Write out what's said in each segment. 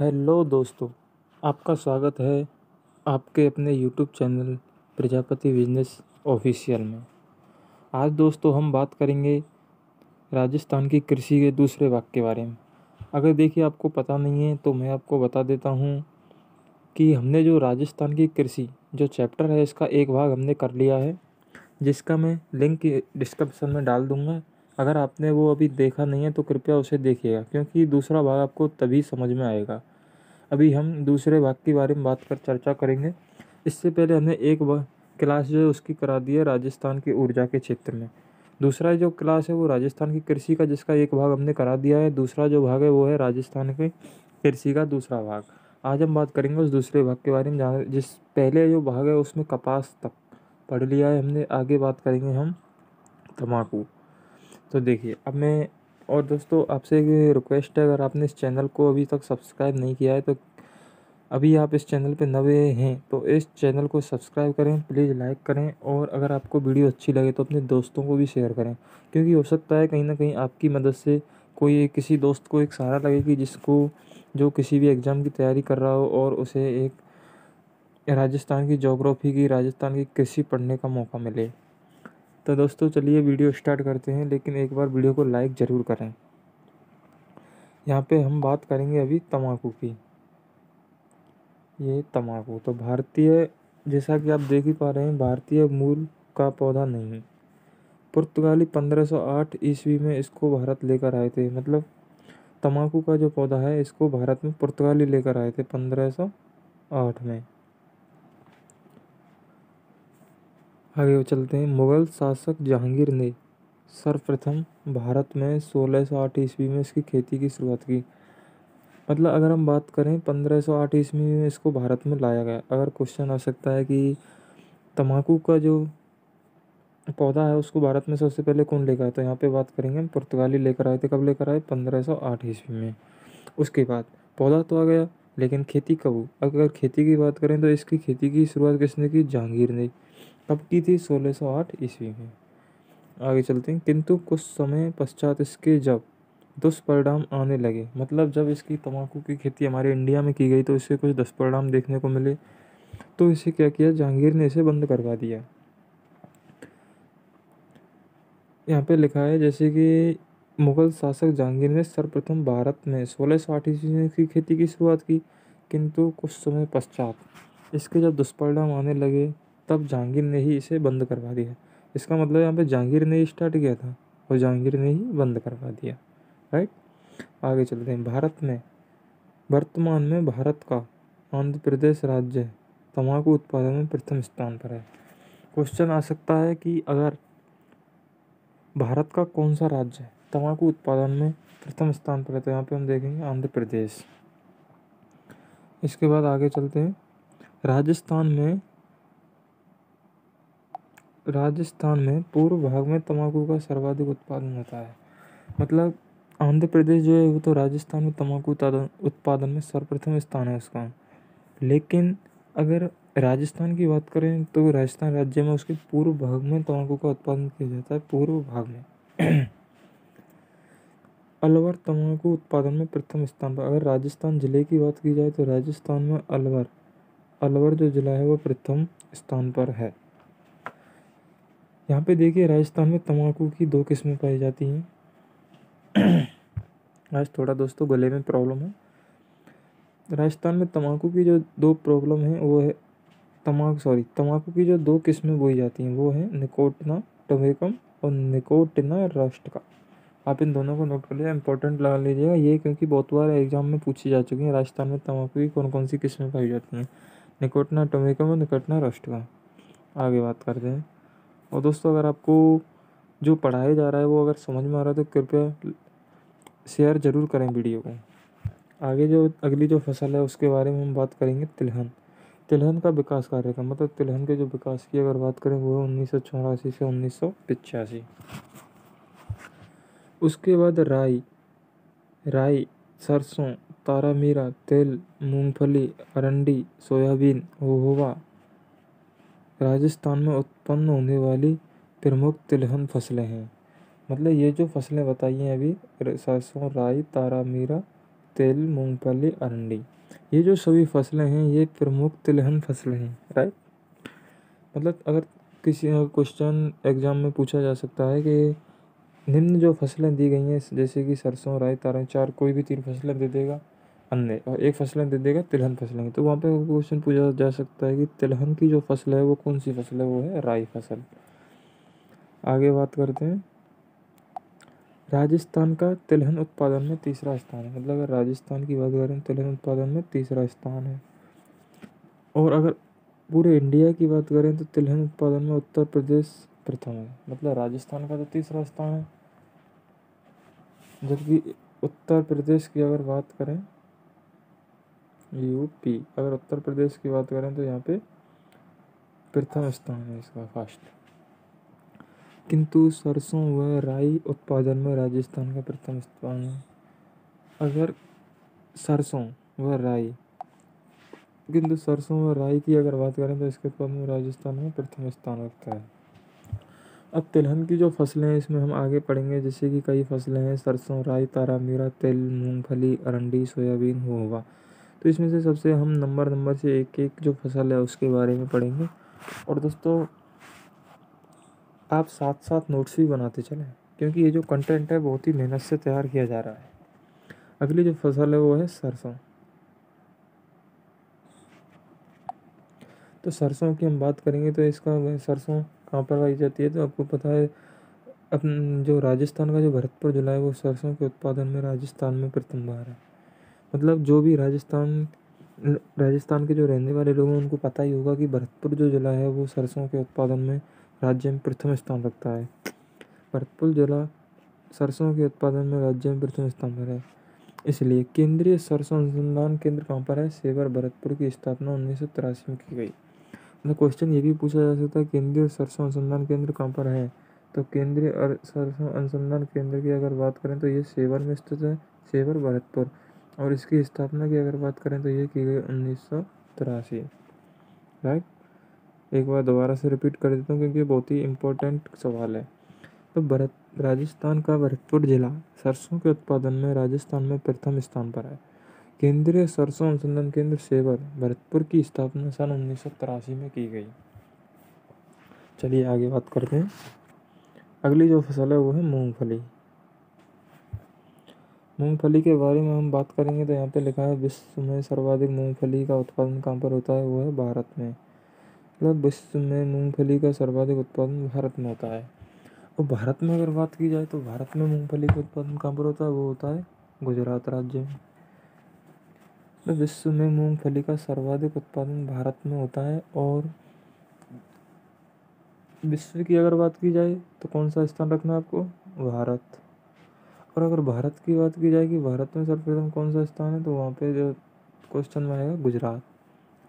Hello दोस्तों, आपका स्वागत है आपके अपने YouTube channel Prajapati business official में। आज दोस्तों हम बात करेंगे राजस्थान की कृषि के दूसरे भाग के बारे में। अगर देखिए आपको पता नहीं है तो मैं आपको बता देता हूँ कि हमने जो राजस्थान की कृषि जो चैप्टर है इसका एक भाग हमने कर लिया है, जिसका मैं लिंक डिस्क्रिप्शन में डाल दूँगा। अगर आपने वो अभी देखा नहीं है तो कृपया उसे देखिएगा, क्योंकि दूसरा भाग आपको तभी समझ में आएगा। अभी हम दूसरे भाग के बारे में चर्चा करेंगे। इससे पहले हमने एक क्लास जो है उसकी करा दी है राजस्थान की ऊर्जा के क्षेत्र में। दूसरा जो क्लास है वो राजस्थान की कृषि का, जिसका एक भाग हमने करा दिया है। दूसरा जो भाग है वो है राजस्थान के कृषि का दूसरा भाग। आज हम बात करेंगे उस दूसरे भाग के बारे में, जहाँ जिस पहले जो भाग है उसमें कपास तक पढ़ लिया है हमने। आगे बात करेंगे हम तम्बाकू। तो देखिए अब मैं, और दोस्तों आपसे एक रिक्वेस्ट है, अगर आपने इस चैनल को अभी तक सब्सक्राइब नहीं किया है तो अभी आप इस चैनल पे नए हैं तो इस चैनल को सब्सक्राइब करें, प्लीज़ लाइक करें, और अगर आपको वीडियो अच्छी लगे तो अपने दोस्तों को भी शेयर करें, क्योंकि हो सकता है कहीं ना कहीं आपकी मदद से कोई किसी दोस्त को एक सहारा लगे कि जो किसी भी एग्ज़ाम की तैयारी कर रहा हो और उसे एक राजस्थान की ज्योग्राफी की, राजस्थान की कृषि पढ़ने का मौका मिले। तो दोस्तों चलिए वीडियो स्टार्ट करते हैं, लेकिन एक बार वीडियो को लाइक ज़रूर करें। यहाँ पे हम बात करेंगे अभी तम्बाकू की। ये तम्बाकू तो भारतीय, जैसा कि आप देख ही पा रहे हैं, भारतीय मूल का पौधा नहीं है। पुर्तगाली 1508 ईस्वी में इसको भारत लेकर आए थे। मतलब तम्बाकू का जो पौधा है इसको भारत में पुर्तगाली लेकर आए थे 1508 में। आगे चलते हैं। मुगल शासक जहांगीर ने सर्वप्रथम भारत में 1608 ईस्वी में इसकी खेती की शुरुआत की। मतलब अगर हम बात करें 1508 ईस्वी में इसको भारत में लाया गया। अगर क्वेश्चन आ सकता है कि तम्बाकू का जो पौधा है उसको भारत में सबसे पहले कौन लेकर आया, तो यहाँ पे बात करेंगे हम पुर्तगाली लेकर आए थे। कब लेकर आए? 1508 ईस्वी में। उसके बाद पौधा तो आ गया, लेकिन खेती कब हुई? अगर खेती की बात करें तो इसकी खेती की शुरुआत किसने की? जहांगीर ने। कब की थी? 1608 ईस्वी में। आगे चलते हैं। किंतु कुछ समय पश्चात इसके जब दुष्परिणाम आने लगे, मतलब जब इसकी तम्बाकू की खेती हमारे इंडिया में की गई तो इससे कुछ दुष्परिणाम देखने को मिले, तो इसे क्या किया? जहांगीर ने इसे बंद करवा दिया। यहाँ पे लिखा है जैसे कि मुगल शासक जहांगीर ने सर्वप्रथम भारत में 1608 ईस्वी में इसकी खेती की शुरुआत की, किंतु कुछ समय पश्चात इसके जब दुष्परिणाम आने लगे तब जहांगीर ने ही इसे बंद करवा दिया। इसका मतलब यहाँ पे जहांगीर ने ही स्टार्ट किया था और जहांगीर ने ही बंद करवा दिया। राइट। आगे चलते हैं। भारत में वर्तमान में भारत का आंध्र प्रदेश राज्य तम्बाकू उत्पादन में प्रथम स्थान पर है। क्वेश्चन आ सकता है कि अगर भारत का कौन सा राज्य है तम्बाकू उत्पादन में प्रथम स्थान पर है, तो यहाँ पे हम देखेंगे आंध्र प्रदेश। इसके बाद आगे चलते हैं। राजस्थान में पूर्व भाग में तम्बाकू का सर्वाधिक उत्पादन होता है। मतलब आंध्र प्रदेश जो है वो तो राजस्थान में तम्बाकू उत्पादन में सर्वप्रथम स्थान है उसका। लेकिन अगर राजस्थान की बात करें तो राजस्थान राज्य में उसके पूर्व भाग में तम्बाकू का उत्पादन किया जाता है, पूर्व भाग में। अलवर तम्बाकू उत्पादन में प्रथम स्थान पर। अगर राजस्थान जिले की बात की जाए तो राजस्थान में अलवर जो जिला है वो प्रथम स्थान पर है। यहाँ पे देखिए राजस्थान में तम्बाकू की दो किस्में पाई जाती हैं। आज थोड़ा दोस्तों गले में प्रॉब्लम है। राजस्थान में तम्बाकू की जो दो प्रॉब्लम है वो है तम्बाकू की जो दो किस्में बोई जाती हैं वो है निकोटिना टोबैकम और निकोटिना रस्टिका। आप इन दोनों को नोट कर लीजिए, इंपॉर्टेंट लगा लीजिएगा ये, क्योंकि बहुत बार एग्जाम में पूछी जा चुकी है। राजस्थान में तम्बाकू की कौन कौन सी किस्में पाई जाती हैं? निकोटिना टोबैकम और निकोटिना रस्टिका। आगे बात करते हैं। और दोस्तों अगर आपको जो पढ़ाया जा रहा है वो अगर समझ में आ रहा है तो कृपया शेयर ज़रूर करें वीडियो को। आगे जो अगली जो फसल है उसके बारे में हम बात करेंगे। तिलहन का विकास कार्यक्रम, मतलब तिलहन के जो विकास की अगर बात करें वो है 1984 से 1985। उसके बाद राई, सरसों, तारामीरा, तिल, मूंगफली, अरंडी, सोयाबीन, होहोवा राजस्थान में उत्पन्न होने वाली प्रमुख तिलहन फसलें हैं। मतलब ये जो फसलें बताई हैं अभी, सरसों, राई, तारामीरा, तिल, मूंगफली, अरंडी, ये जो सभी फसलें हैं ये प्रमुख तिलहन फसलें हैं, राइट। मतलब अगर किसी क्वेश्चन एग्जाम में पूछा जा सकता है कि निम्न जो फसलें दी गई हैं जैसे कि सरसों, राई, तारंग, चार कोई भी 3 फसलें दे देगा अन्य और 1 फसलें दे देगा तिलहन फसलें, तो वहाँ पे क्वेश्चन पूछा जा सकता है कि तिलहन की जो फसल है वो कौन सी फसल है, वो है राई फसल। आगे बात करते हैं। राजस्थान का तिलहन उत्पादन में तीसरा स्थान है। मतलब अगर राजस्थान की बात करें तिलहन उत्पादन में तीसरा स्थान है। और अगर पूरे इंडिया की बात करें तो तिलहन उत्पादन में उत्तर प्रदेश प्रथम है। मतलब राजस्थान का तो तीसरा स्थान है, जबकि उत्तर प्रदेश की अगर बात करें यूपी, अगर उत्तर प्रदेश की बात करें तो यहाँ पे प्रथम स्थान है इसका, फर्स्ट। किंतु सरसों व राई उत्पादन में राजस्थान का प्रथम स्थान है। अगर सरसों व राई, किंतु सरसों व राई की अगर बात करें तो इसके उत्पादन में राजस्थान में प्रथम स्थान रखता है। अब तिलहन की जो फसलें हैं इसमें हम आगे पढ़ेंगे, जैसे कि कई फसलें हैं सरसों, राई, तारा मीरा, तिल, मूंगफली, अरंडी, सोयाबीन, हुआ। तो इसमें से सबसे हम नंबर से एक एक जो फसल है उसके बारे में पढ़ेंगे। और दोस्तों आप साथ साथ नोट्स भी बनाते चलें, क्योंकि ये जो कंटेंट है बहुत ही मेहनत से तैयार किया जा रहा है। अगली जो फसल है वो है सरसों। तो सरसों की हम बात करेंगे तो इसका सरसों कहाँ पर पाई जाती है, तो आपको पता है अपन जो राजस्थान का जो भरतपुर जिला है वो सरसों के उत्पादन में राजस्थान में प्रथम बार है। मतलब जो भी राजस्थान के जो रहने वाले लोग हैं उनको पता ही होगा कि भरतपुर जो जिला है वो सरसों के उत्पादन में राज्य में प्रथम स्थान रखता है। भरतपुर जिला सरसों के उत्पादन में राज्य में प्रथम स्थान पर है। इसलिए केंद्रीय सरसों अनुसंधान केंद्र कहाँ पर है, सेवर, भरतपुर की स्थापना 1983 में की गई। मतलब क्वेश्चन ये भी पूछा जा सकता है केंद्रीय सरसों अनुसंधान केंद्र कहाँ पर है, तो केंद्रीय सरसों अनुसंधान केंद्र की अगर बात करें तो ये सेवर में स्थित है, सेवर, भरतपुर। और इसकी स्थापना की अगर बात करें तो ये की गई 1983, राइट। एक बार दोबारा से रिपीट कर देता हूँ क्योंकि ये बहुत ही इम्पोर्टेंट सवाल है। तो राजस्थान का भरतपुर जिला सरसों के उत्पादन में राजस्थान में प्रथम स्थान पर है। केंद्रीय सरसों अनुसंधान केंद्र सेवर, भरतपुर की स्थापना सन 1983 में की गई। चलिए आगे बात करते हैं। अगली जो फसल है वो है मूंगफली। मूंगफली के बारे में हम बात करेंगे तो यहाँ पे लिखा है विश्व में सर्वाधिक मूंगफली का उत्पादन कहाँ पर होता है, वो है भारत में। मतलब विश्व में मूंगफली का सर्वाधिक उत्पादन भारत में होता है। और भारत में अगर बात की जाए तो भारत में मूंगफली का उत्पादन कहाँ पर होता है, वो होता है गुजरात राज्य में। तो विश्व में मूंगफली का सर्वाधिक उत्पादन भारत में होता है। और विश्व की अगर बात की जाए तो कौन सा स्थान रखना है आपको, भारत। और अगर भारत की बात की जाए कि भारत में सर्वप्रथम कौन सा स्थान है, तो वहाँ पे जो क्वेश्चन में आएगा गुजरात,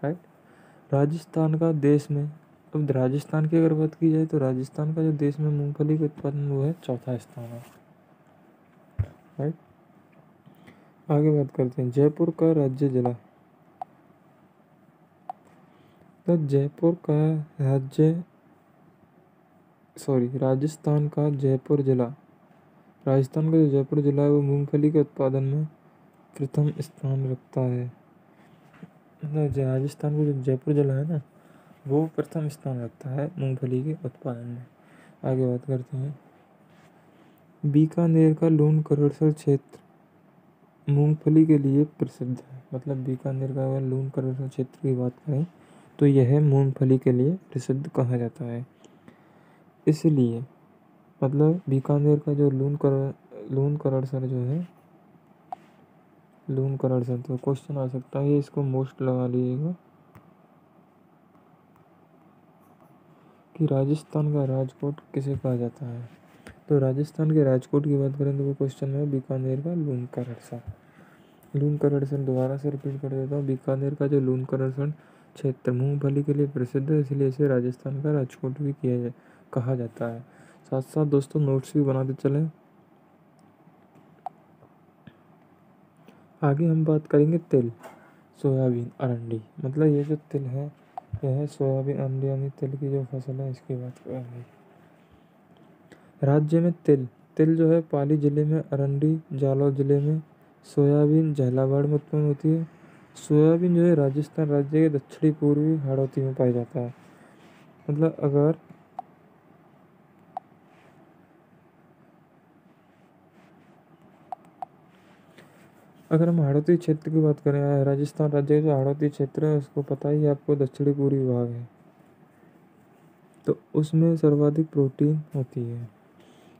राइट। राजस्थान का देश में, अब राजस्थान की अगर बात की जाए तो राजस्थान का जो देश में मूंगफली का उत्पादन वो है चौथा स्थान है, राइट। आगे बात करते हैं जयपुर का राज्य जिला। तो जयपुर का राजस्थान का जयपुर जिला, राजस्थान का जो जयपुर जिला है वो मूंगफली के उत्पादन में प्रथम स्थान रखता है। मतलब राजस्थान का जो जयपुर जिला है ना वो प्रथम स्थान रखता है मूंगफली के उत्पादन में। आगे बात करते हैं। बीकानेर का लून करड़सर क्षेत्र मूंगफली के लिए प्रसिद्ध है। मतलब बीकानेर का अगर लून करड़सर क्षेत्र की बात करें तो यह मूंगफली के लिए प्रसिद्ध कहा जाता है। इसलिए मतलब बीकानेर का जो लून करड़सर जो है, लून करड़सर, तो क्वेश्चन आ सकता है इसको मोस्ट लगा लीजिएगा कि राजस्थान का राजकोट किसे कहा जाता है। तो राजस्थान के राजकोट की बात करें तो वो क्वेश्चन में बीकानेर का लून करड़सर। लून करड़सर दोबारा से रिपीट कर देता हूँ। बीकानेर का जो लून करड़सर क्षेत्र मूंगफली के लिए प्रसिद्ध है, इसलिए इसे राजस्थान का राजकोट भी कहा जाता है। साथ साथ दोस्तों नोट्स भी बनाते चलें। आगे हम बात करेंगे तिल, सोयाबीन, अरंडी। मतलब ये जो तिल है यह है सोयाबीन, अरंडी यानी तिल की जो फसल है इसकी बात करेंगे। राज्य में तिल जो है पाली जिले में, अरंडी जालौर जिले में, सोयाबीन झालावाड़ में उत्पन्न होती है। सोयाबीन जो है राजस्थान राज्य के दक्षिणी पूर्वी हाड़ौती में पाया जाता है। मतलब अगर हम हाड़ौती क्षेत्र की बात करें, राजस्थान राज्य का जो हाड़ौती क्षेत्र है उसको पता ही है आपको, दक्षिणी पूर्वी भाग है, तो उसमें सर्वाधिक प्रोटीन होती है।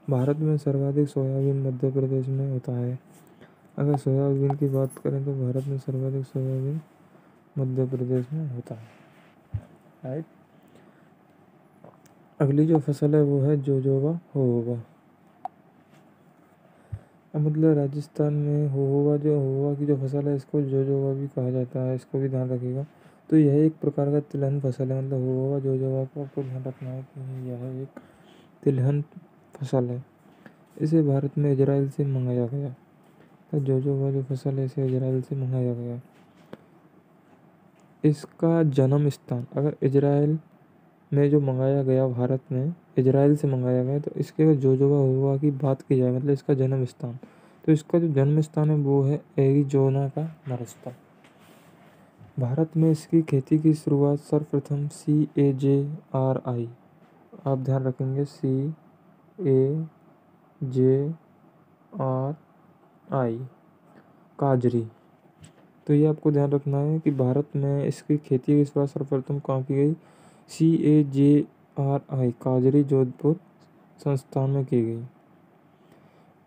भारत में सर्वाधिक सोयाबीन मध्य प्रदेश में होता है। अगर सोयाबीन की बात करें तो भारत में सर्वाधिक सोयाबीन मध्य प्रदेश में होता है। राइट। अगली जो फसल है वो है जोजोबा होहोबा। अब मतलब राजस्थान में होहोबा की जो फसल है इसको जोजोबा भी कहा जाता है, इसको भी ध्यान रखिएगा। तो यह एक प्रकार का तिलहन फसल है। मतलब होहोबा जोजोबा को आपको ध्यान रखना है कि यह एक तिलहन फसल है। इसे भारत में इजराइल से मंगाया गया। तो जोजोबा जो फसल है इसे इजराइल से मंगाया गया। इसका जन्म स्थान, अगर इजराइल में जो मंगाया गया, भारत में इजराइल से मंगाया गया, तो इसके अगर जोजोबा होहोबा की बात की जाए, मतलब इसका जन्म स्थान, तो इसका जो जन्म स्थान है वो है एरिजोना का मरुस्थल। भारत में इसकी खेती की शुरुआत सर्वप्रथम CAJRI, आप ध्यान रखेंगे CAJRI, काजरी। तो ये आपको ध्यान रखना है कि भारत में इसकी खेती की शुरुआत सर्वप्रथम कहाँ की गई, CAJRI काजरी जोधपुर संस्थान में की गई।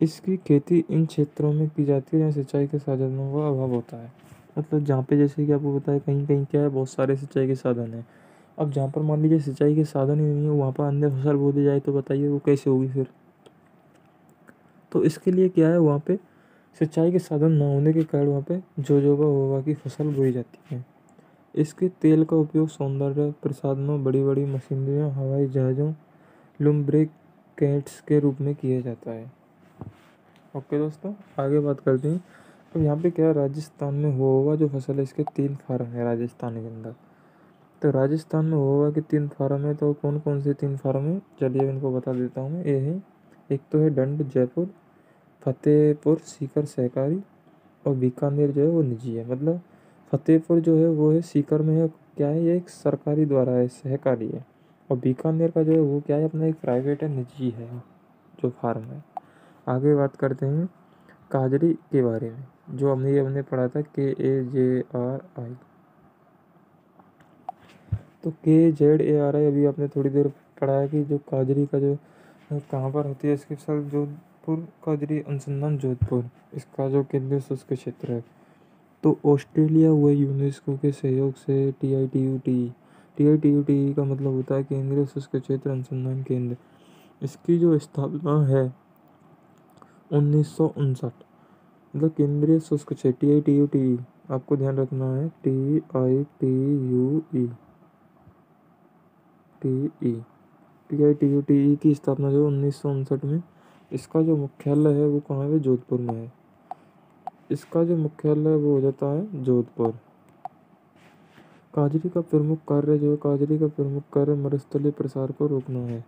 इसकी खेती इन क्षेत्रों में की जाती है जहाँ सिंचाई के साधनों का अभाव होता है। मतलब जहाँ पे, जैसे कि आपको पता है, कहीं कहीं क्या है, बहुत सारे सिंचाई के साधन हैं। अब जहाँ पर मान लीजिए सिंचाई के साधन ही नहीं है, वहाँ पर अन्य फसल बो दी जाए तो बताइए वो कैसे होगी फिर। तो इसके लिए क्या है, वहाँ पे सिंचाई के साधन न होने के कारण वहाँ पे जोजोबा होहोबा की फसल बोई जाती है। इसके तेल का उपयोग सौंदर्य प्रसाधनों, बड़ी बड़ी मशीनरियों, हवाई जहाज़ों, लुम्ब्रिकेंट्स के रूप में किया जाता है। ओके दोस्तों, आगे बात करते हैं। अब यहाँ पे क्या है, राजस्थान में होहोबा जो फसल है इसके 3 फार्म है राजस्थान के अंदर। तो राजस्थान में होहोबा के 3 फार्म है। तो कौन कौन से 3 फार्म है, चलिए इनको बता देता हूँ मैं। ये है, एक तो है डंड जयपुर, फतेहपुर सीकर सहकारी, और बीकानेर जो है वो निजी है। मतलब फतेहपुर जो है वो है सीकर में है, क्या है, ये एक सरकारी द्वारा है, सहकारी है। और बीकानेर का जो है वो क्या है, अपना एक प्राइवेट है, निजी है जो फार्म है। आगे बात करते हैं काजरी के बारे में, जो हमने पढ़ा था KAJRI। तो KZARI अभी आपने थोड़ी देर पढ़ा है कि जो काजरी का जो कहाँ पर होती है इसकी फसल, जोधपुर काजरी अनुसंधान जोधपुर, इसका जो केंद्रीय शुष्क क्षेत्र है। तो ऑस्ट्रेलिया व यूनेस्को के सहयोग से TITUTE का मतलब होता है केंद्रीय शुष्क क्षेत्र अनुसंधान केंद्र। इसकी जो स्थापना है 1959, मतलब केंद्रीय शुष्क क्षेत्र TITUTE, आपको ध्यान रखना है TITUTE की स्थापना जो 1959 में। इसका जो मुख्यालय है वो कहाँ है, जोधपुर में है। इसका जो मुख्यालय वो हो जाता है जोधपुर। काजरी का प्रमुख कार्य मरुस्थलीय प्रसार को रोकना है।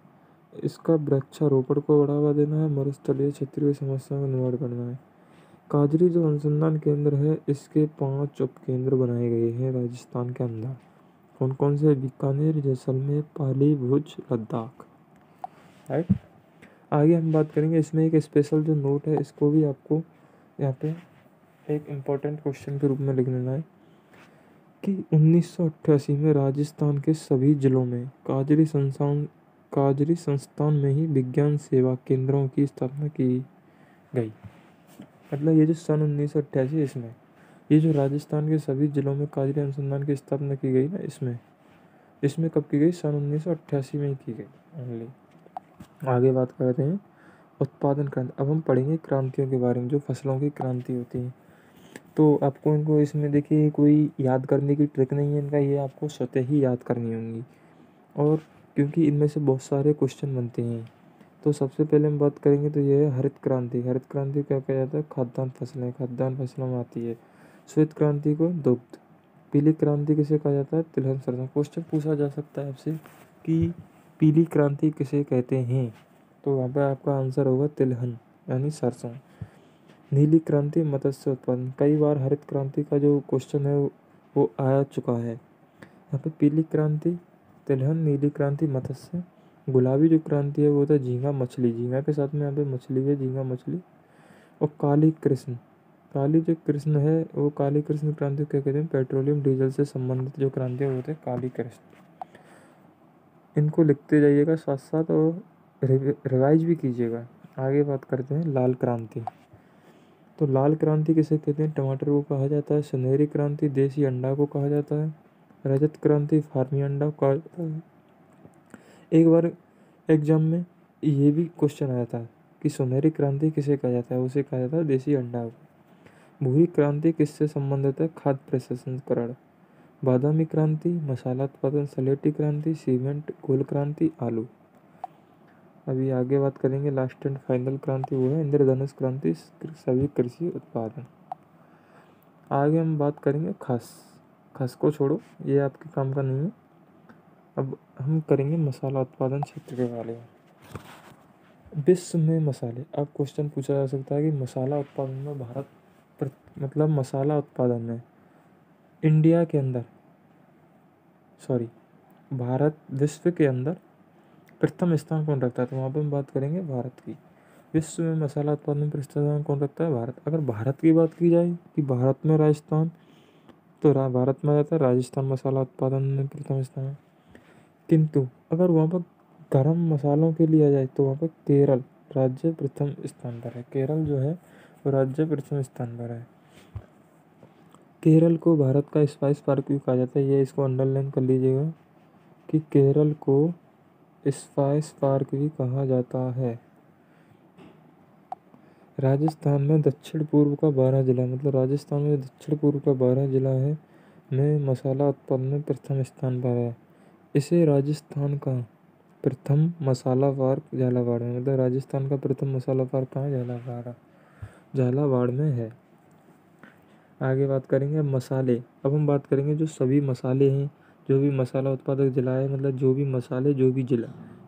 इसका वृक्षारोपण को बढ़ावा देना है, मरुस्थलीय क्षेत्रीय समस्याओं का निवारण करना है। काजरी जो अनुसंधान केंद्र है इसके 5 उपकेंद्र बनाए गए हैं राजस्थान के अंदर। कौन कौन से, बीकानेर, जैसलमेर, पाली, भुज, लद्दाख। राइट। आगे हम बात करेंगे, इसमें एक स्पेशल जो नोट है इसको भी आपको यहाँ पे एक इम्पोर्टेंट क्वेश्चन के रूप में लिख लेना है कि 1988 में राजस्थान के सभी जिलों में काजरी संस्थान में ही विज्ञान सेवा केंद्रों की स्थापना की गई। मतलब ये जो सन 1988 इसमें, ये जो राजस्थान के सभी जिलों में काजरी अनुसंधान की स्थापना की गई ना, इसमें कब की गई, सन 1988 में ही की गई ओनली। आगे बात करते हैं उत्पादन क्रांति। अब हम पढ़ेंगे क्रांतियों के बारे में, जो फसलों की क्रांति होती है। तो आपको इनको इसमें देखिए कोई याद करने की ट्रिक नहीं है इनका, ये आपको स्वतः ही याद करनी होंगी। और क्योंकि इनमें से बहुत सारे क्वेश्चन बनते हैं, तो सबसे पहले हम बात करेंगे तो ये है हरित क्रांति। हरित क्रांति क्या कहा जाता है, खाद्यान्न फसलों में आती है। श्वेत क्रांति को दुग्ध। पीली क्रांति किसे कहा जाता है, तिलहन सरसों। क्वेश्चन पूछा जा सकता है आपसे कि पीली क्रांति किसे कहते हैं, तो वहाँ पर आपका आंसर होगा तिलहन यानी सरसों। नीली क्रांति, मत्स्य उत्पादन। कई बार हरित क्रांति का जो क्वेश्चन है वो आ चुका है। यहाँ पे पीली क्रांति तिलहन, नीली क्रांति मत्स्य, गुलाबी जो क्रांति है वो होता है झींगा मछली, झींगा के साथ में यहाँ पे मछली है, झींगा मछली। और काली कृष्ण, काली जो कृष्ण है वो काली कृष्ण क्रांति क्या कहते हैं, पेट्रोलियम डीजल से संबंधित जो क्रांति है वो होते हैं काली कृष्ण। इनको लिखते जाइएगा साथ साथ और रिवाइज भी कीजिएगा। आगे बात करते हैं लाल क्रांति। तो लाल क्रांति किसे कहते हैं, टमाटर को कहा जाता है। सुनहरी क्रांति देसी अंडा को कहा जाता है। रजत क्रांति फार्मी अंडा को कहा जाता है। एक बार एग्जाम में ये भी क्वेश्चन आया था कि सुनहरी क्रांति किसे कहा जाता है, उसे कहा जाता है देसी अंडा को। भूरी क्रांति किससे संबंधित है, खाद्य प्रसंस्करण। बादामी क्रांति मसाला उत्पादन। सलेटी क्रांति सीमेंट। गोल क्रांति आलू। अभी आगे बात करेंगे लास्ट एंड फाइनल क्रांति, वो है इंद्रधनुष क्रांति, सभी कृषि उत्पादन। आगे हम बात करेंगे खस। खस को छोड़ो, ये आपके काम का नहीं है। अब हम करेंगे मसाला उत्पादन क्षेत्र के बारे में। विश्व में मसाले, अब क्वेश्चन पूछा जा सकता है कि मसाला उत्पादन में भारत मतलब मसाला उत्पादन में इंडिया के अंदर भारत विश्व के अंदर प्रथम स्थान कौन रखता है, तो वहाँ पे हम बात करेंगे भारत की। विश्व में मसाला उत्पादन में प्रथम स्थान कौन रखता है, भारत। अगर भारत की बात की जाए कि भारत में राजस्थान, तो भारत में आ जाता है राजस्थान मसाला उत्पादन में प्रथम स्थान। किंतु अगर वहाँ पर गर्म मसालों के लिए आ जाए तो वहाँ पर केरल राज्य प्रथम स्थान पर है। केरल जो है वो राज्य प्रथम स्थान पर है। केरल को भारत का स्पाइस पार्क भी कहा जाता है, ये इसको अंडरलाइन कर लीजिएगा कि केरल को स्पाइस पार्क भी कहा जाता है। राजस्थान में दक्षिण पूर्व का 12 जिला, मतलब राजस्थान में दक्षिण पूर्व का 12 जिला है में मसाला उत्पादन में प्रथम स्थान पर है। इसे राजस्थान का प्रथम मसाला पार्क झालावाड़ में, मतलब राजस्थान का प्रथम मसाला पार्क कहाँ है, झालावाड़ में है। आगे बात करेंगे मसाले। अब हम बात करेंगे जो सभी मसाले हैं, जो भी मसाला उत्पादक जिला है, मतलब जो भी मसाले जो भी जिला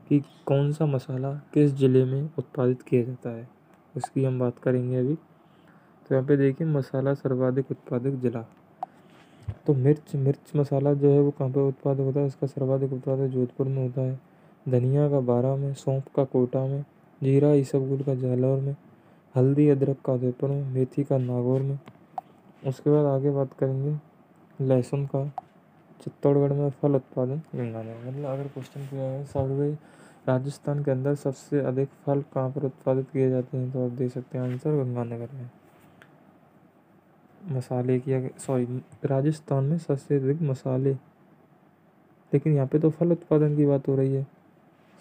कि कौन सा मसाला किस ज़िले में उत्पादित किया जाता है उसकी हम बात करेंगे अभी। तो यहाँ पे देखिए मसाला सर्वाधिक उत्पादक जिला, तो मिर्च मसाला जो है वो कहाँ पर उत्पादक होता है, इसका सर्वाधिक उत्पादक जोधपुर में होता है। धनिया का बारा में, सौंफ का कोटा में, जीरा इसबगोल का जालौर में, हल्दी अदरक का उदयपुर में, मेथी का नागौर में। उसके बाद आगे बात करेंगे लहसुन का चित्तौड़गढ़ में, फल उत्पादन गंगानगर। मतलब अगर क्वेश्चन पूछा है सर्वे राजस्थान के अंदर सबसे अधिक फल कहाँ पर उत्पादित किए जाते हैं, तो आप दे सकते हैं आंसर गंगानगर में। मसाले की राजस्थान में सबसे अधिक मसाले, लेकिन यहाँ पे तो फल उत्पादन की बात हो रही है।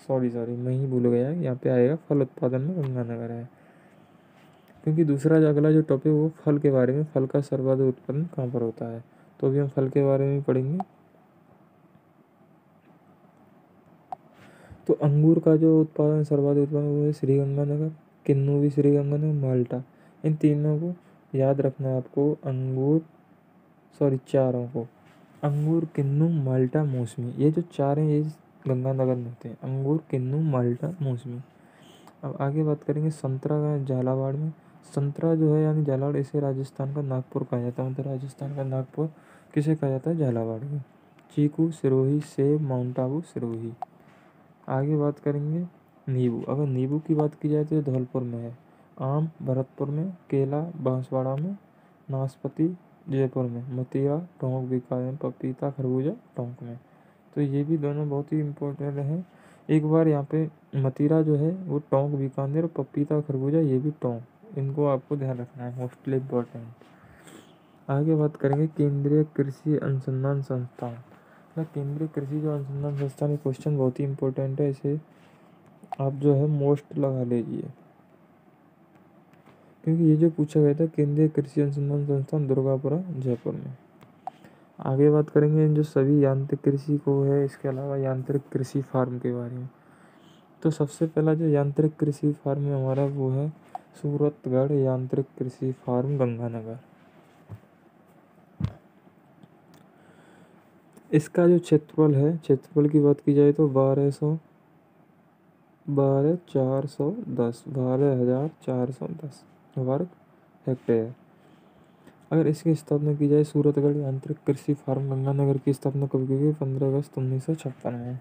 सॉरी मैं ही भूल गया, यहाँ पे आएगा फल उत्पादन में गंगानगर है, क्योंकि दूसरा जो अगला जो टॉपिक वो फल के बारे में, फल का सर्वाधिक उत्पादन कहाँ पर होता है, तो अभी हम फल के बारे में पढ़ेंगे। तो अंगूर का जो उत्पादन सर्वाधिक उत्पादन वो है श्रीगंगानगर, किन्नू भी श्रीगंगानगर, माल्टा। इन तीनों को याद रखना है आपको। चारों को, अंगूर, किन्नू, माल्टा, मौसमी, ये जो चार हैं ये गंगानगर में होते हैं। अंगूर, किन्नू, माल्टा, मौसमी। अब आगे बात करेंगे संतरा का झालावाड़ में। संतरा जो है यानी झालावाड़, इसे राजस्थान का नागपुर कहा जाता है, मतलब राजस्थान का नागपुर किसे कहा जाता है, झालावाड़ को। चीकू, सिरोही, सेब, माउंट आबू, सिरोही। आगे बात करेंगे नींबू। अगर नींबू की बात की जाए तो ये धौलपुर में है। आम भरतपुर में, केला बांसवाड़ा में, नाशपाती जयपुर में, मतीरा टोंक बीकानेर में, पपीता खरबूजा टोंक में। तो ये भी दोनों बहुत ही इम्पोर्टेंट हैं। एक बार यहाँ पे मतीरा जो है वो टोंक बीकानेर, और पपीता खरबूजा ये भी टोंक, इनको आपको ध्यान रखना है, मोस्टली इम्पोर्टेंट। आगे बात करेंगे केंद्रीय कृषि अनुसंधान संस्थान। केंद्रीय कृषि जो अनुसंधान संस्थान, क्वेश्चन बहुत ही इम्पोर्टेंट है, इसे आप जो है मोस्ट लगा लीजिए, क्योंकि ये जो पूछा गया था केंद्रीय कृषि अनुसंधान संस्थान दुर्गापुरा जयपुर में। आगे बात करेंगे जो सभी यांत्रिक कृषि को है, इसके अलावा यांत्रिक कृषि फार्म के बारे में। तो सबसे पहला जो यांत्रिक कृषि फार्म है हमारा वो है सूरतगढ़ यांत्रिक कृषि फार्म गंगानगर। इसका जो क्षेत्रफल है, क्षेत्रफल की बात की जाए तो 12,410 वर्ग हेक्टेयर। अगर इसकी स्थापना की जाए, सूरतगढ़ यांत्रिक कृषि फार्म गंगानगर की स्थापना कब की गई? 15 अगस्त 1956 में।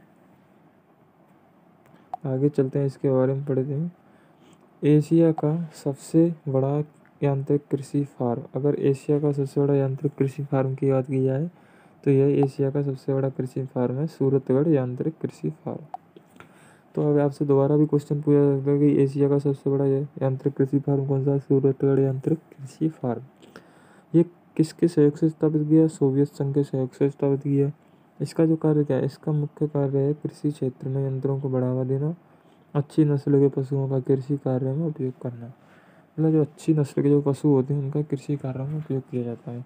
आगे चलते हैं, इसके बारे में पढ़ते हैं। एशिया का सबसे बड़ा यांत्रिक कृषि फार्म। अगर एशिया का सबसे बड़ा यांत्रिक कृषि फार्म की बात की जाए तो यह एशिया का सबसे बड़ा कृषि फार्म है, सूरतगढ़ यांत्रिक कृषि फार्म। तो अगर आपसे दोबारा भी क्वेश्चन पूछा जाता है कि एशिया का सबसे बड़ा यांत्रिक कृषि फार्म कौन सा है? सूरतगढ़ यांत्रिक कृषि फार्म। ये किसके सहयोग से स्थापित किया? सोवियत संघ के सहयोग से स्थापित किया। इसका जो कार्य क्या है? इसका मुख्य कार्य है कृषि क्षेत्र में यंत्रों को बढ़ावा देना, अच्छी नस्ल के पशुओं का कृषि कार्य में उपयोग करना। मतलब जो अच्छी नस्ल के जो पशु होते हैं उनका कृषि कार्य में उपयोग किया जाता है।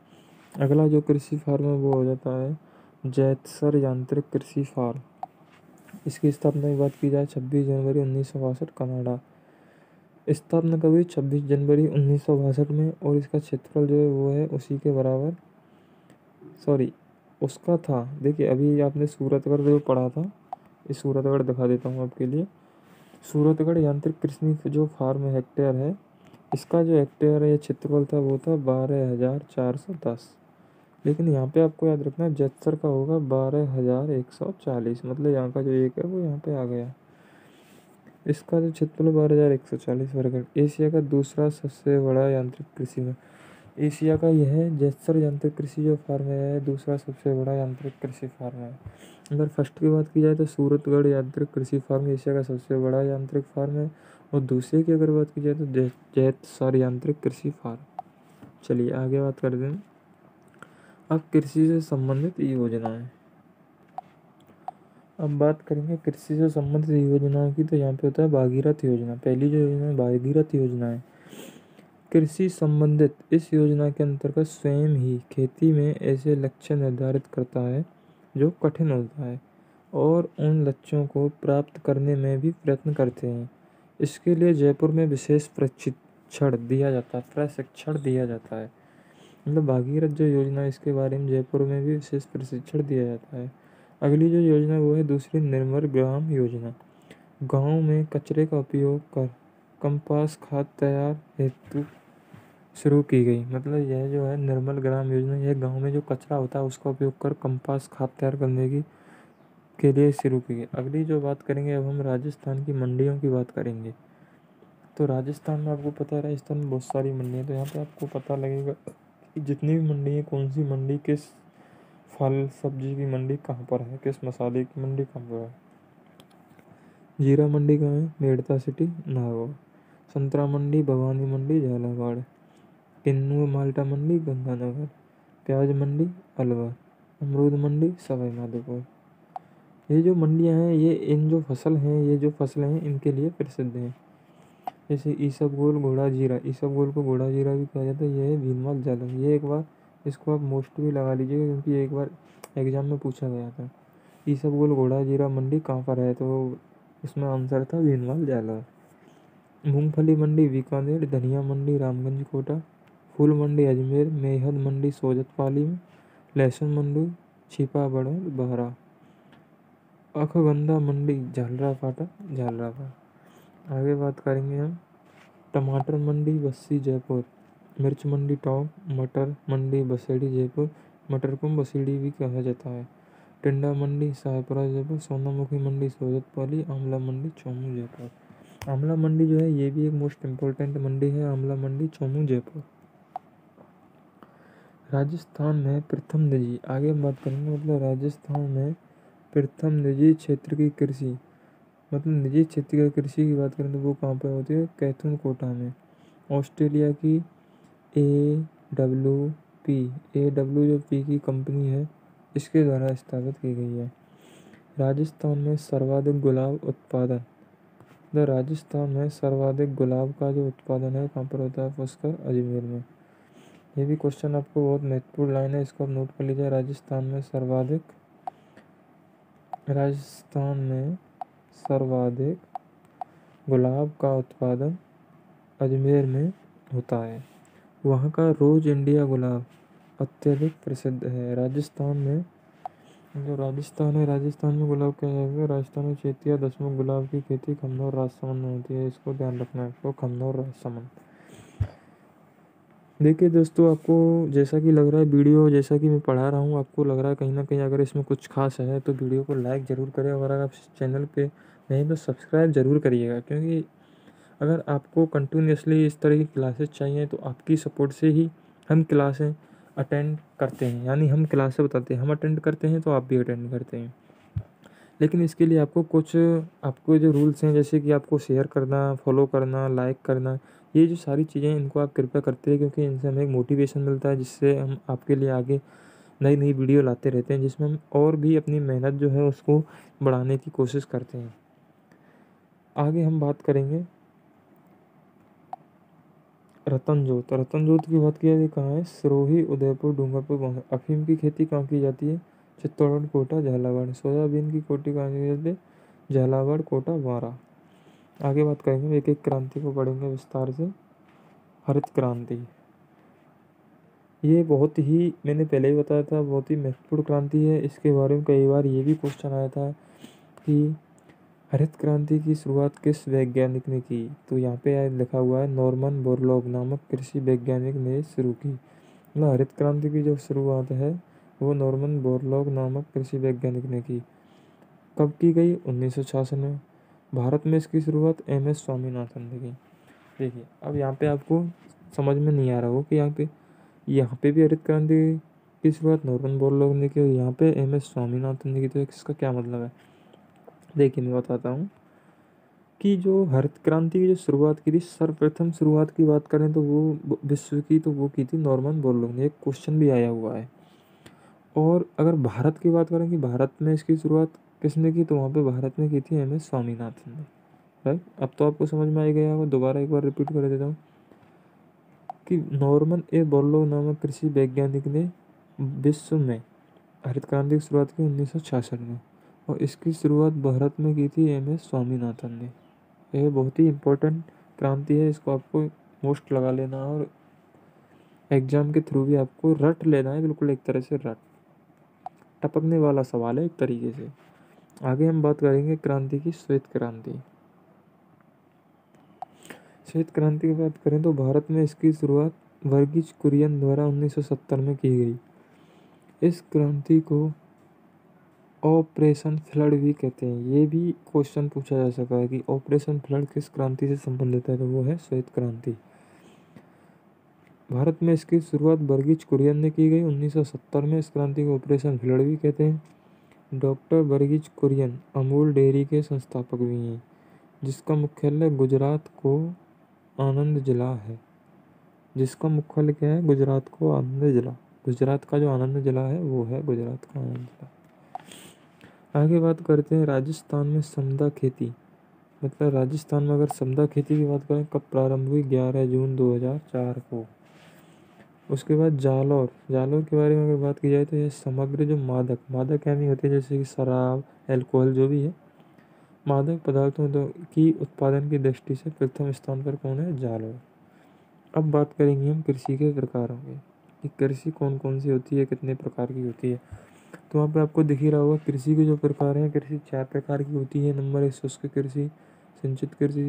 अगला जो कृषि फार्म है वो हो जाता है जैतसर यांत्रिक कृषि फार्म। इसकी स्थापना की बात की जाए 26 जनवरी 1962 कनाडा। स्थापना कब हुई? 26 जनवरी 1962 में। और इसका क्षेत्रफल जो है वो है उसी के बराबर, सॉरी उसका था, देखिए अभी आपने सूरतगढ़ जो पढ़ा था, इस सूरतगढ़ दिखा देता हूँ आपके लिए। सूरतगढ़ यांत्रिक कृषि जो फार्म हेक्टेयर है, इसका जो हेक्टेयर है या क्षेत्रफल था वो था 12,410। लेकिन यहाँ पे आपको याद रखना है जैतसर का होगा 12,140, मतलब यहाँ का जो एक है वो यहाँ पे आ गया। इसका जो क्षेत्रफल 12,140 वर्ग। एशिया का दूसरा सबसे बड़ा यांत्रिक कृषि में, एशिया का यह जैतसर यांत्रिक कृषि जो फार्म है दूसरा सबसे बड़ा यांत्रिक कृषि फार्म है। अगर फर्स्ट की बात की जाए तो सूरतगढ़ यांत्रिक कृषि फार्म एशिया का सबसे बड़ा यांत्रिक फार्म है, और दूसरे की अगर बात की जाए तो जैतसर यांत्रिक कृषि फार्म। चलिए आगे बात करते हैं। अब कृषि से संबंधित योजनाएं। अब बात करेंगे कृषि से संबंधित योजनाओं की, तो यहाँ पे होता है भागीरथ योजना। पहली जो योजना है भागीरथ योजना है। कृषि संबंधित इस योजना के अंतर्गत स्वयं ही खेती में ऐसे लक्ष्य निर्धारित करता है जो कठिन होता है और उन लक्ष्यों को प्राप्त करने में भी प्रयत्न करते हैं। इसके लिए जयपुर में विशेष प्रशिक्षण दिया जाता है। मतलब भागीरथ जो योजना है इसके बारे में जयपुर में भी विशेष प्रशिक्षण दिया जाता है। अगली जो योजना वो है दूसरी निर्मल ग्राम योजना। गाँव में कचरे का उपयोग कर कंपोस्ट खाद तैयार हेतु शुरू की गई। मतलब यह जो है निर्मल ग्राम योजना, यह गांव में जो कचरा होता है उसका उपयोग कर कंपोस्ट खाद तैयार करने की के लिए शुरू की गई। अगली जो बात करेंगे, अब हम राजस्थान की मंडियों की बात करेंगे। तो राजस्थान में आपको पता है राजस्थान में बहुत सारी मंडी है, तो यहाँ पे आपको पता लगेगा कि जितनी भी मंडी है कौन सी मंडी किस फल सब्जी की मंडी कहाँ पर है, किस मसाले की मंडी कहाँ पर है। जीरा मंडी कहाँ है? मेड़ता सिटी नागौर। संतरा मंडी भवानी मंडी झालावाड़। किन्नू माल्टा मंडी गंगानगर। प्याज मंडी अलवर। अमरूद मंडी सवाई माधोपुर। ये जो मंडियां हैं ये इन जो फसल हैं, ये जो फसलें हैं इनके लिए प्रसिद्ध हैं। जैसे ईसबगोल घोड़ा जीरा, ईसबगोल को घोड़ा जीरा भी कहा जाता है, ये है भीनमाल जालम। ये एक बार इसको आप मोस्ट भी लगा लीजिएगा क्योंकि एक बार एग्जाम में पूछा गया था। ईसबगोल घोड़ा जीरा मंडी कहाँ पर है, तो इसमें आंसर था भीनमाल जालम। मूंगफली मंडी बीकानेर। धनिया मंडी रामगंज कोटा। फूल मंडी अजमेर। मेहद मंडी सोजत पाली में। लहसुन मंडी छिपा बड़ौल बहरा। अखगंदा मंडी झालरापाटा झालरापाट। आगे बात करेंगे हम टमाटर मंडी बस्सी जयपुर। मिर्च मंडी टोंक। मटर मंडी बसेड़ी जयपुर, मटर को बसेड़ी भी कहा जाता है। टिंडा मंडी शाहपुरा जयपुर। सोनामुखी मंडी सोजत पाली। आंवला मंडी चौमू जयपुर। आंवला मंडी जो है ये भी एक मोस्ट इम्पोर्टेंट मंडी है, आंवला मंडी चौमू जयपुर। राजस्थान में प्रथम निजी, आगे हम बात करेंगे मतलब राजस्थान में प्रथम निजी क्षेत्र की कृषि, मतलब निजी क्षेत्र की कृषि की बात करें तो वो कहाँ पर होती है? कैथून कोटा में। ऑस्ट्रेलिया की AWP जो पी की कंपनी है इसके द्वारा स्थापित की गई है। राजस्थान में सर्वाधिक गुलाब उत्पादन, राजस्थान में सर्वाधिक गुलाब का जो उत्पादन है कहाँ पर होता है? पुष्कर अजमेर में। ये भी क्वेश्चन आपको बहुत महत्वपूर्ण लाइन है, इसको आप नोट कर लीजिए। राजस्थान में सर्वाधिक गुलाब का उत्पादन अजमेर में होता है। वहाँ का रोज इंडिया गुलाब अत्यधिक प्रसिद्ध है। राजस्थान में जो राजस्थान है, राजस्थान में गुलाब क्या है? राजस्थान में चैतिया दशमुख गुलाब की खेती खमनौर राजसमंद में होती है। इसको ध्यान रखना है आपको, खमनौर राजसमंद। देखिए दोस्तों, आपको जैसा कि लग रहा है वीडियो, जैसा कि मैं पढ़ा रहा हूँ, आपको लग रहा है कहीं ना कहीं अगर इसमें कुछ खास है तो वीडियो को लाइक ज़रूर करें, और अगर आप चैनल पे नहीं तो सब्सक्राइब ज़रूर करिएगा, क्योंकि अगर आपको कंटिन्यूसली इस तरह की क्लासेस चाहिए तो आपकी सपोर्ट से ही हम क्लासें अटेंड करते हैं, यानी हम क्लासें बताते हैं, हम अटेंड करते हैं तो आप भी अटेंड करते हैं। लेकिन इसके लिए आपको जो रूल्स हैं, जैसे कि आपको शेयर करना, फॉलो करना, लाइक करना, ये जो सारी चीज़ें हैं इनको आप कृपया करते हैं, क्योंकि इनसे हमें एक मोटिवेशन मिलता है, जिससे हम आपके लिए आगे नई नई वीडियो लाते रहते हैं, जिसमें हम और भी अपनी मेहनत जो है उसको बढ़ाने की कोशिश करते हैं। आगे हम बात करेंगे रतन जोत की बात किया जाए कहाँ है, सिरोही, उदयपुर, डूंगरपुर। अफीम की खेती कहाँ की जाती है, चित्तौड़गढ़, कोटा, झालावाड़। सोयाबीन की खेती कहाँ की जाती है, झालावाड़, कोटा, बारा। आगे बात करेंगे, एक एक क्रांति को पढ़ेंगे विस्तार से। हरित क्रांति, ये बहुत ही, मैंने पहले ही बताया था, बहुत ही महत्वपूर्ण क्रांति है। इसके बारे में कई बार ये भी क्वेश्चन आया था कि हरित क्रांति की शुरुआत किस वैज्ञानिक ने की, तो यहाँ पे लिखा हुआ है नॉर्मन बोरलॉग नामक कृषि वैज्ञानिक ने शुरू की। मतलब हरित क्रांति की जो शुरुआत है वो नॉर्मन बोरलॉग नामक कृषि वैज्ञानिक ने की। कब की गई, 1966 में। भारत में इसकी शुरुआत एम.एस. स्वामीनाथन ने की। देखिए, अब यहाँ पे आपको समझ में नहीं आ रहा हो कि यहाँ पे भी हरित क्रांति की शुरुआत नॉर्मन बोरलॉग ने की, और यहाँ पे एम.एस. स्वामीनाथन ने की, तो इसका क्या मतलब है। देखिए, मैं बताता हूँ कि जो हरित क्रांति की जो शुरुआत की थी, सर्वप्रथम शुरुआत की बात करें तो वो विश्व की, तो वो की थी नॉर्मन बोरलॉग ने। एक क्वेश्चन भी आया हुआ है। और अगर भारत की बात करें कि भारत में इसकी शुरुआत किसने की, तो वहाँ पे भारत में की थी एम.एस. स्वामीनाथन ने। राइट, अब तो आपको समझ में आ गया होगा। दोबारा एक बार रिपीट कर देता हूँ कि नॉर्मन ए बोरलॉग नामक कृषि वैज्ञानिक ने विश्व में हरित क्रांति की शुरुआत की 1966 में, और इसकी शुरुआत भारत में की थी एम.एस. स्वामीनाथन ने। यह बहुत ही इम्पोर्टेंट क्रांति है, इसको आपको मोस्ट लगा लेना, और एग्जाम के थ्रू भी आपको रट लेना है, बिल्कुल एक तरह से टपकने वाला सवाल है एक तरीके से। आगे हम बात करेंगे क्रांति की, श्वेत क्रांति। श्वेत क्रांति की बात करें तो भारत में इसकी शुरुआत वर्गीज कुरियन द्वारा 1970 में की गई। इस क्रांति को ऑपरेशन फ्लड भी कहते हैं। ये भी क्वेश्चन पूछा जा सकता है कि ऑपरेशन फ्लड किस क्रांति से संबंधित है, तो वो है श्वेत क्रांति। भारत में इसकी शुरुआत वर्गीज कुरियन ने की गई 1970 में। इस क्रांति को ऑपरेशन फ्लड भी कहते हैं। डॉक्टर वर्गीज कुरियन अमूल डेयरी के संस्थापक भी हैं, जिसका मुख्यालय गुजरात को आनंद जिला है। जिसका मुख्यालय क्या है, गुजरात को आनंद जिला। गुजरात का जो आनंद जिला है वो है गुजरात का आनंद जिला। आगे बात करते हैं राजस्थान में समदा खेती। मतलब राजस्थान में अगर समदा खेती की बात करें, कब प्रारंभ हुई, 11 जून 2004 को। उसके बाद जालौर के बारे में अगर बात की जाए तो यह समग्र जो मादक यानी होते हैं, जैसे कि शराब, अल्कोहल, जो भी है मादक पदार्थों की उत्पादन की दृष्टि से प्रथम स्थान पर कौन है, जालौर। अब बात करेंगे हम कृषि के प्रकारों की, कि कृषि कौन कौन सी होती है, कितने प्रकार की होती है। तो वहाँ पे आपको दिख ही रहा होगा कृषि के जो प्रकार हैं। कृषि 4 प्रकार की होती है। नंबर 1 शुष्क कृषि, सिंचित कृषि,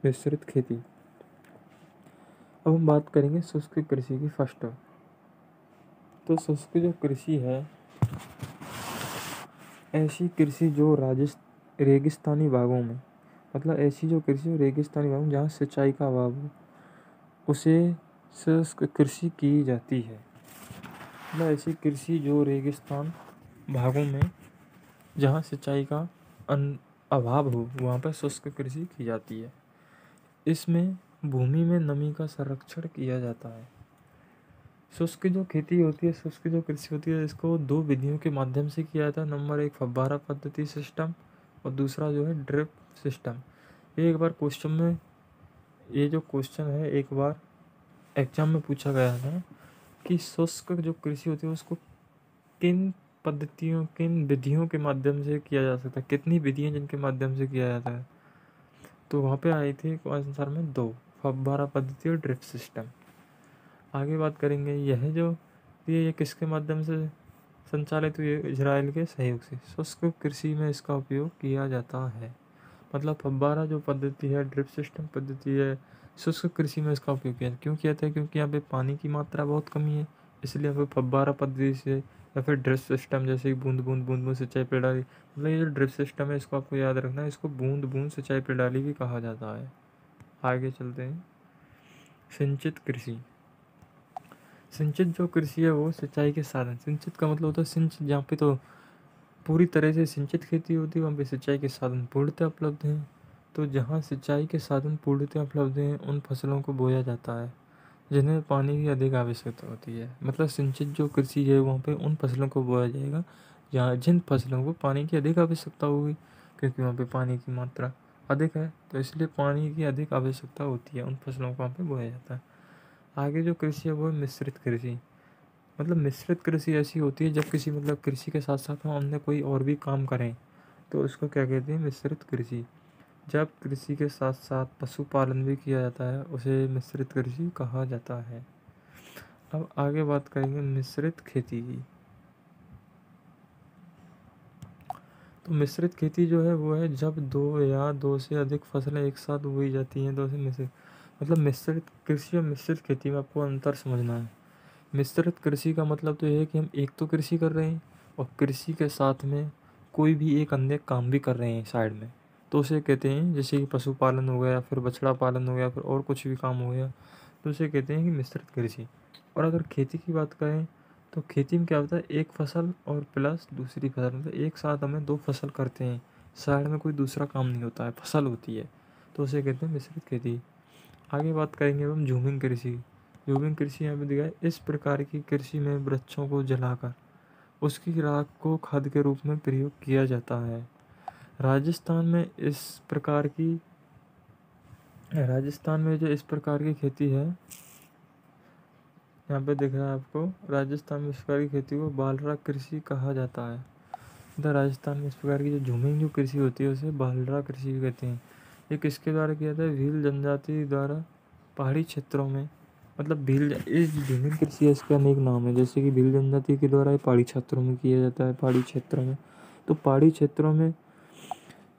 मिश्रित खेती। अब हम बात करेंगे शुष्क कृषि की फर्स्ट। तो शुष्क जो कृषि है, ऐसी कृषि जो रेगिस्तानी भागों में, मतलब ऐसी जो कृषि हो रेगिस्तानी भागों जहाँ सिंचाई का अभाव हो, उसे शुष्क कृषि की जाती है। मतलब ऐसी कृषि जो रेगिस्तान भागों में जहाँ सिंचाई का अभाव हो, वहाँ पर शुष्क कृषि की जाती है। इसमें भूमि में नमी का संरक्षण किया जाता है। शुष्क जो खेती होती है, शुष्क जो कृषि होती है, इसको 2 विधियों के माध्यम से किया जाता है। नंबर 1 फव्वारा पद्धति सिस्टम, और दूसरा जो है ड्रिप सिस्टम। एक बार क्वेश्चन में, ये जो क्वेश्चन है एक बार एग्जाम में पूछा गया था कि शुष्क जो कृषि होती है उसको किन विधियों के माध्यम से किया जा सकता है, कितनी विधियाँ जिनके माध्यम से किया जाता है। तो वहाँ पे आई थी आंसर में 2, फव्वारा पद्धति और ड्रिप सिस्टम। आगे बात करेंगे, ये किसके माध्यम से संचालित हुई, इजराइल के सहयोग से। शुष्क कृषि में इसका उपयोग किया जाता है। मतलब फव्वारा जो पद्धति है, ड्रिप सिस्टम पद्धति है, शुष्क कृषि में इसका उपयोग किया क्यों किया जाता है? क्योंकि यहाँ पे पानी की मात्रा बहुत कमी है, इसलिए यहाँ पे फव्वारा पद्धति से या फिर ड्रिप सिस्टम जैसे कि बूंद बूंद बूंद बूंद सिंचाई प्रणाली, मतलब ये जो ड्रिप सिस्टम है इसको आपको याद रखना है, इसको बूंद बूंद सिंचाई प्रणाली भी कहा जाता है। आगे चलते हैं। सिंचित कृषि। सिंचित जो कृषि है वो सिंचाई के साधन, सिंचित का मतलब होता है सिंच, जहाँ पे तो पूरी तरह से सिंचित खेती होती है वहाँ पे सिंचाई के साधन पूर्णतः उपलब्ध हैं। तो जहाँ सिंचाई के साधन पूर्णतः उपलब्ध हैं उन फसलों को बोया जाता है जिन्हें पानी की अधिक आवश्यकता होती है। मतलब सिंचित जो कृषि है वहाँ पे उन फसलों को बोया जाएगा जहाँ जिन फसलों को पानी की अधिक आवश्यकता होगी, क्योंकि वहाँ पे पानी की मात्रा अधिक है तो इसलिए पानी की अधिक आवश्यकता होती है, उन फसलों को वहाँ पे बोया जाता है। आगे जो कृषि है वो है मिश्रित कृषि। मतलब मिश्रित कृषि ऐसी होती है जब किसी मतलब कृषि के साथ साथ हम अन्य कोई और भी काम करें तो उसको क्या कहते हैं? मिश्रित कृषि। जब कृषि के साथ साथ पशुपालन भी किया जाता है उसे मिश्रित कृषि कहा जाता है। अब आगे बात करेंगे मिश्रित खेती की। तो मिश्रित खेती जो है वो है जब दो या दो से अधिक फसलें एक साथ बोई जाती हैं तो उसे मिश्रित, मतलब मिश्रित कृषि और मिश्रित खेती में आपको अंतर समझना है। मिश्रित कृषि का मतलब तो ये है कि हम एक तो कृषि कर रहे हैं और कृषि के साथ में कोई भी एक अन्य काम भी कर रहे हैं साइड में, तो उसे कहते हैं, जैसे कि पशुपालन हो गया या फिर बछड़ा पालन हो गया फिर और कुछ भी काम हो गया, तो उसे कहते हैं कि मिश्रित कृषि। और अगर खेती की बात करें तो खेती में क्या होता है? एक फसल और प्लस दूसरी फसल, मतलब एक साथ हमें दो फसल करते हैं, साइड में कोई दूसरा काम नहीं होता है, फसल होती है, तो उसे कहते हैं मिश्रित खेती। आगे बात करेंगे हम झूमिंग कृषि। झूमिंग कृषि यहाँ पे दिखा है, इस प्रकार की कृषि में वृक्षों को जलाकर उसकी राख को खाद के रूप में प्रयोग किया जाता है। राजस्थान में जो इस प्रकार की खेती है, यहाँ पे दिख रहा है आपको, राजस्थान में इस प्रकार की खेती को बालरा कृषि कहा जाता है। इधर राजस्थान में इस प्रकार की जो झूमिंग जो कृषि होती है उसे बालरा कृषि भी कहते हैं। ये किसके द्वारा किया जाता है? भील जनजाति द्वारा पहाड़ी क्षेत्रों में, मतलब इस झूमिंग कृषि इसका अनेक नाम है, जैसे कि भील जनजाति के द्वारा पहाड़ी क्षेत्रों में किया जाता है। पहाड़ी क्षेत्रों में तो पहाड़ी क्षेत्रों में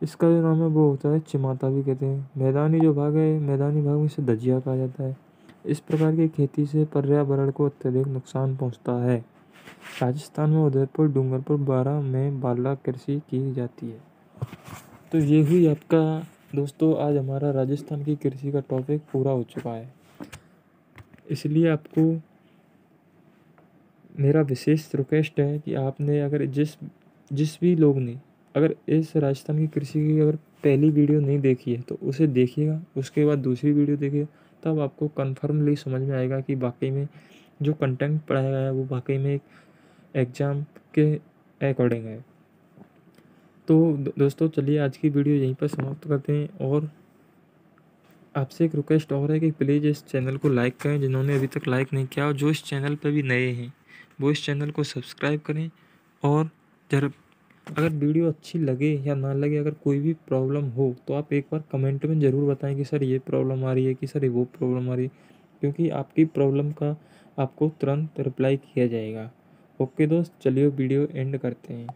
इसका जो नाम है वो होता है चिमाता भी कहते हैं। मैदानी जो भाग है, मैदानी भाग में इसे दजिया कहा जाता है। इस प्रकार की खेती से पर्यावरण को अत्यधिक नुकसान पहुंचता है। राजस्थान में उदयपुर, डूंगरपुर, बारां में बालरा कृषि की जाती है। तो ये हुई आपका दोस्तों, आज हमारा राजस्थान की कृषि का टॉपिक पूरा हो चुका है। इसलिए आपको मेरा विशेष रिक्वेस्ट है कि आपने अगर जिस भी लोग ने अगर इस राजस्थान की कृषि की अगर पहली वीडियो नहीं देखी है तो उसे देखिएगा, उसके बाद दूसरी वीडियो देखिएगा, तब आपको कन्फर्मली समझ में आएगा कि वाकई में जो कंटेंट पढ़ाया गया है वो वाकई में एक एग्ज़ाम के अकॉर्डिंग है। तो दोस्तों चलिए आज की वीडियो यहीं पर समाप्त करते हैं, और आपसे एक रिक्वेस्ट और है कि प्लीज़ इस चैनल को लाइक करें जिन्होंने अभी तक लाइक नहीं किया, और जो इस चैनल पर भी नए हैं वो इस चैनल को सब्सक्राइब करें। और जब अगर वीडियो अच्छी लगे या ना लगे, अगर कोई भी प्रॉब्लम हो तो आप एक बार कमेंट में ज़रूर बताएं कि सर ये प्रॉब्लम आ रही है, कि सर ये वो प्रॉब्लम आ रही है, क्योंकि आपकी प्रॉब्लम का आपको तुरंत रिप्लाई किया जाएगा। ओके दोस्त, चलिए वीडियो एंड करते हैं।